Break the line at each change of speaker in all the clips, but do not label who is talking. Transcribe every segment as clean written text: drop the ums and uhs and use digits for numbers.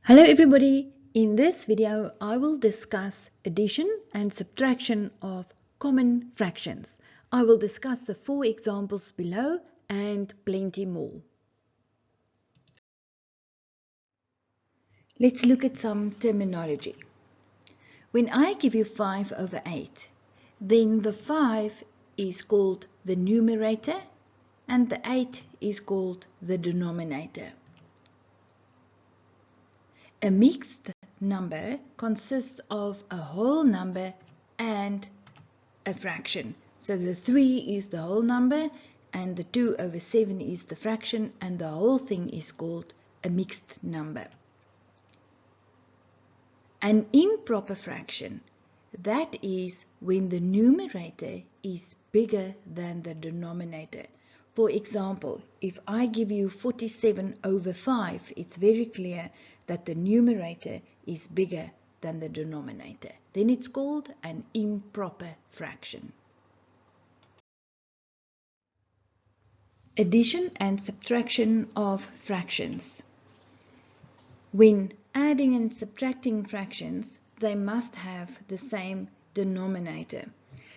Hello everybody, in this video I will discuss addition and subtraction of common fractions. I will discuss the 4 examples below and plenty more. Let's look at some terminology. When I give you 5/8, then the 5 is called the numerator and the 8 is called the denominator. A mixed number consists of a whole number and a fraction. So the 3 is the whole number and the 2/7 is the fraction, and the whole thing is called a mixed number. An improper fraction, that is when the numerator is bigger than the denominator. For example, if I give you 47/5, it's very clear that the numerator is bigger than the denominator. Then it's called an improper fraction. Addition and subtraction of fractions. When adding and subtracting fractions, they must have the same denominator.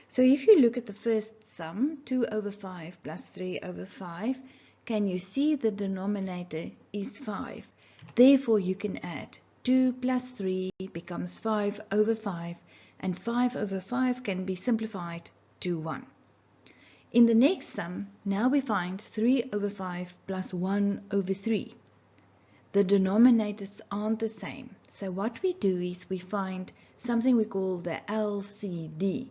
So if you look at the first sum, 2/5 plus 3/5, can you see the denominator is 5? Therefore you can add 2 plus 3 becomes 5/5, and 5/5 can be simplified to 1. In the next sum, now we find 3/5 plus 1/3. The denominators aren't the same. So what we do is we find something we call the LCD.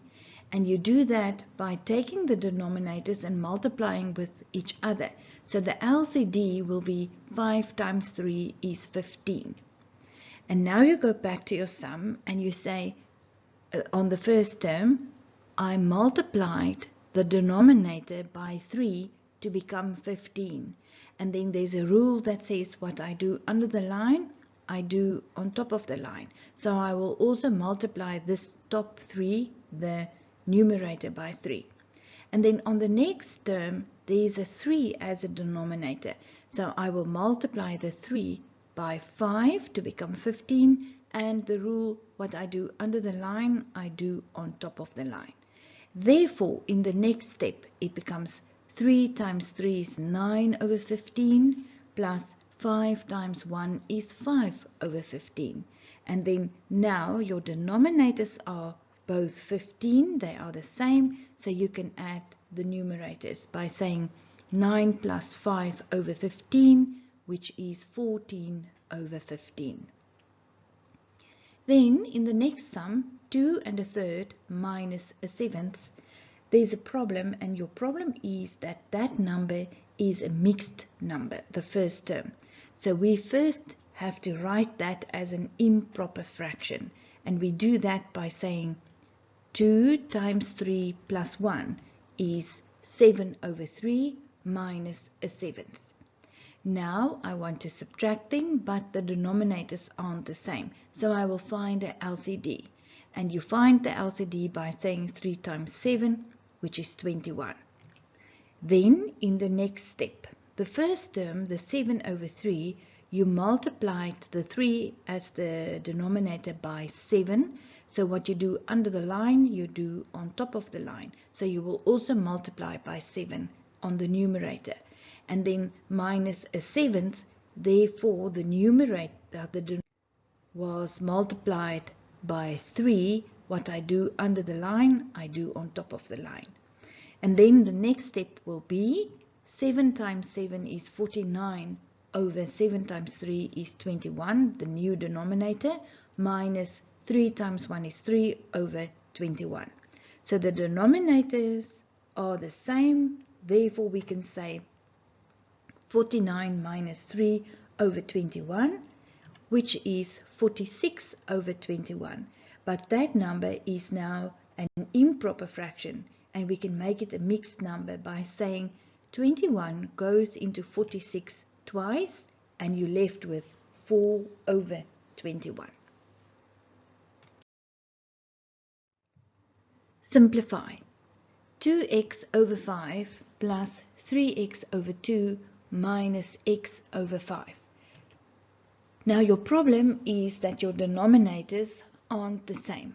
And you do that by taking the denominators and multiplying with each other. So the LCD will be 5 times 3 is 15. And now you go back to your sum and you say, on the first term, I multiplied the denominator by 3 to become 15. And then there's a rule that says what I do under the line, I do on top of the line. So I will also multiply this top 3, the numerator, by 3. And then on the next term, there's a 3 as a denominator. So I will multiply the 3 by 5 to become 15. And the rule, what I do under the line, I do on top of the line. Therefore, in the next step, it becomes 3 times 3 is 9/15 plus 5 times 1 is 5/15. And then now your denominators are both 15, they are the same, so you can add the numerators by saying 9 plus 5/15, which is 14/15. Then in the next sum, 2 1/3 minus 1/7, there's a problem, and your problem is that that number is a mixed number, the first term. So we first have to write that as an improper fraction, and we do that by saying 2 times 3 plus 1 is 7/3 minus 1/7. Now I want to subtract them, but the denominators aren't the same. So I will find a LCD. And you find the LCD by saying 3 times 7, which is 21. Then in the next step, the first term, the 7/3, you multiplied the 3 as the denominator by 7. So what you do under the line, you do on top of the line. So you will also multiply by 7 on the numerator. And then minus 1/7, therefore the numerator was multiplied by 3. What I do under the line, I do on top of the line. And then the next step will be 7 times 7 is 49 over 7 times 3 is 21, the new denominator, minus 3 times 1 is 3 over 21. So the denominators are the same, therefore we can say 49 minus 3 over 21, which is 46/21. But that number is now an improper fraction, and we can make it a mixed number by saying 21 goes into 46 twice, and you're left with 4/21. Simplify. 2x/5 plus 3x/2 minus x/5. Now your problem is that your denominators aren't the same.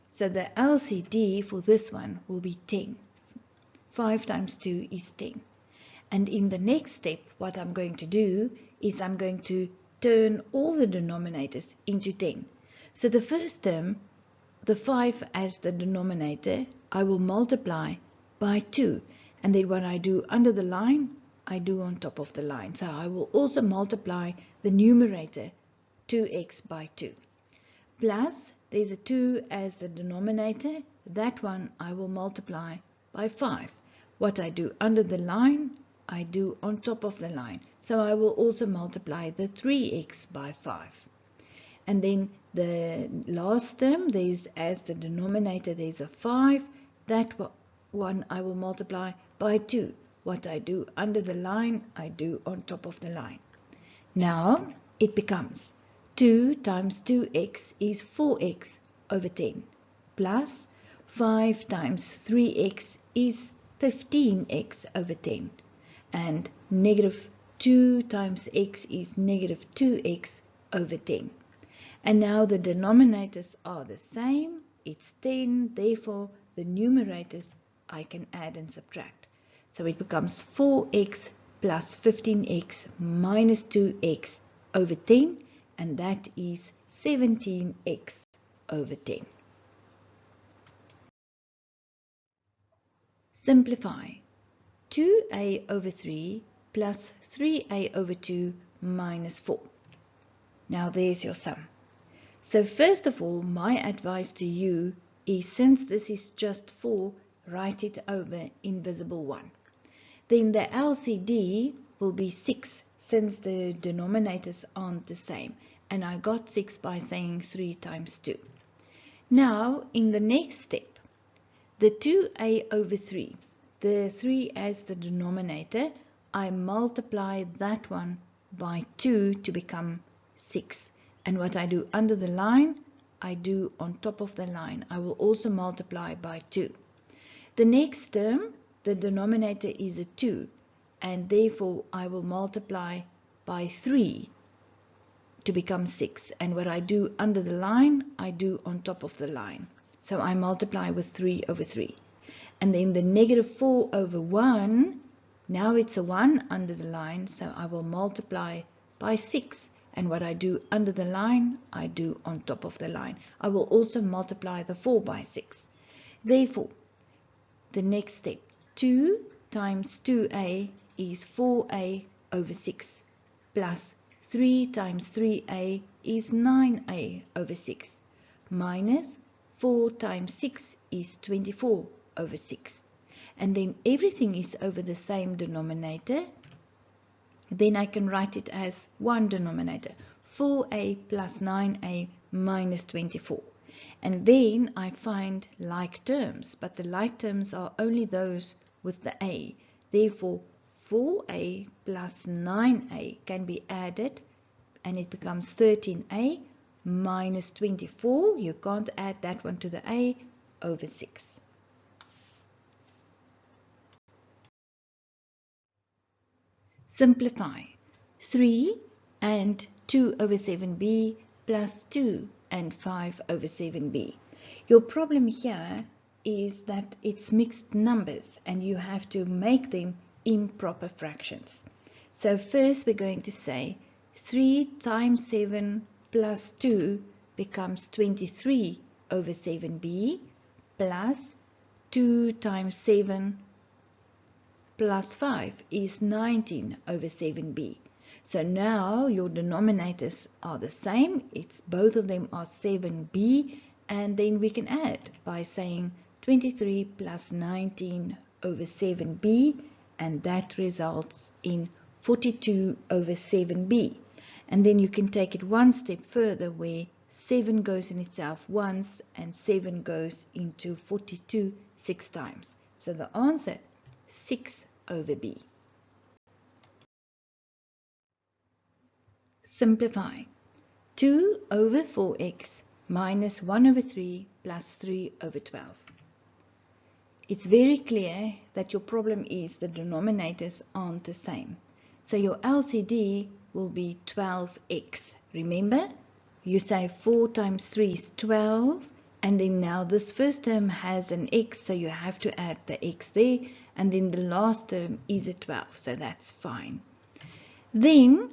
So the LCD for this one will be 10. 5 times 2 is 10. And in the next step, what I'm going to do is I'm going to turn all the denominators into 10. So the first term, the 5 as the denominator, I will multiply by 2. And then what I do under the line, I do on top of the line. So I will also multiply the numerator, 2x by 2. Plus, there's a 2 as the denominator. That one I will multiply by 5. What I do under the line, I do on top of the line. So I will also multiply the 3x by 5. And then the last term, there's as the denominator, there's a 5. That one I will multiply by 2. What I do under the line, I do on top of the line. Now it becomes 2 times 2x is 4x over 10 plus 5 times 3x is 15x over 10 and negative 2 times x is negative 2x over 10. And now the denominators are the same. It's 10. Therefore, the numerators I can add and subtract. So it becomes 4x plus 15x minus 2x over 10. And that is 17x over 10. Simplify. 2a over 3 plus 3a over 2 minus 4. Now there's your sum. So first of all, my advice to you is, since this is just 4, write it over invisible 1. Then the LCD will be 6, since the denominators aren't the same. And I got 6 by saying 3 times 2. Now, in the next step, the 2a over 3, the 3 as the denominator, I multiply that one by 2 to become 6. And what I do under the line, I do on top of the line. I will also multiply by 2. The next term, the denominator is a 2, and therefore I will multiply by 3 to become 6. And what I do under the line, I do on top of the line. So I multiply with 3 over 3. And then the negative 4 over 1, now it's a 1 under the line, so I will multiply by 6. And what I do under the line, I do on top of the line. I will also multiply the 4 by 6. Therefore, the next step, 2 times 2a is 4a over 6 plus 3 times 3a is 9a over 6 minus 4 times 6 is 24 over 6. And then everything is over the same denominator. Then I can write it as one denominator, 4a plus 9a minus 24. And then I find like terms, but the like terms are only those with the a. Therefore, 4a plus 9a can be added, and it becomes 13a minus 24. You can't add that one to the a, over 6. Simplify. 3 and 2 over 7b plus 2 and 5 over 7b. Your problem here is that it's mixed numbers and you have to make them improper fractions. So first we're going to say 3 times 7 plus 2 becomes 23 over 7b plus 2 times 7 plus 5 is 19 over 7b. So now your denominators are the same. It's both of them are 7b, and then we can add by saying 23 plus 19 over 7b, and that results in 42 over 7b. And then you can take it one step further where 7 goes in itself once and 7 goes into 42 6 times. So the answer, 6 over b. Simplify. 2 over 4x minus 1 over 3 plus 3 over 12. It's very clear that your problem is the denominators aren't the same. So your LCD will be 12x Remember, you say 4 times 3 is 12, and then now this first term has an x, so you have to add the x there, and then the last term is a 12, so that's fine. Then,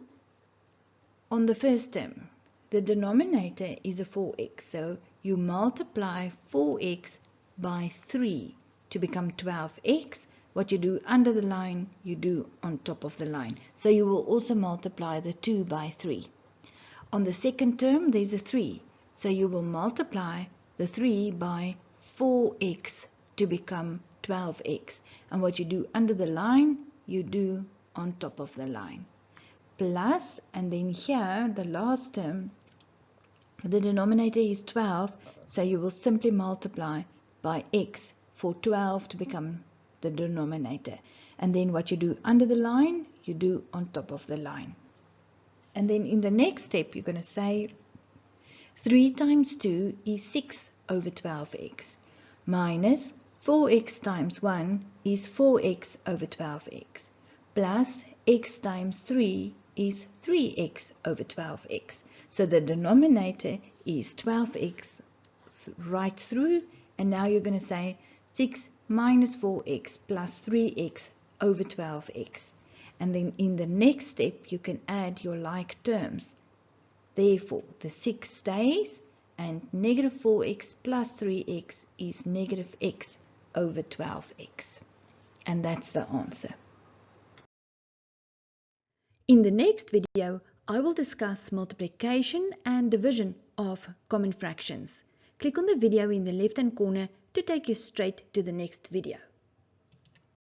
on the first term, the denominator is a 4x, so you multiply 4x by 3 to become 12x. What you do under the line, you do on top of the line. So you will also multiply the 2 by 3. On the second term, there's a 3. So you will multiply the 3 by 4x to become 12x. And what you do under the line, you do on top of the line. Plus, and then here, the last term, the denominator is 12. So you will simply multiply by x for 12 to become the denominator. And then what you do under the line, you do on top of the line. And then in the next step, you're going to say 3 times 2 is 6 over 12x minus 4x times 1 is 4x over 12x plus x times 3 is 3x over 12x. So the denominator is 12x right through, and now you're going to say 6 minus 4x plus 3x over 12x. And then in the next step, you can add your like terms. Therefore, the 6 stays, and negative 4x plus 3x is negative x over 12x. And that's the answer. In the next video, I will discuss multiplication and division of common fractions. Click on the video in the left-hand corner to take you straight to the next video.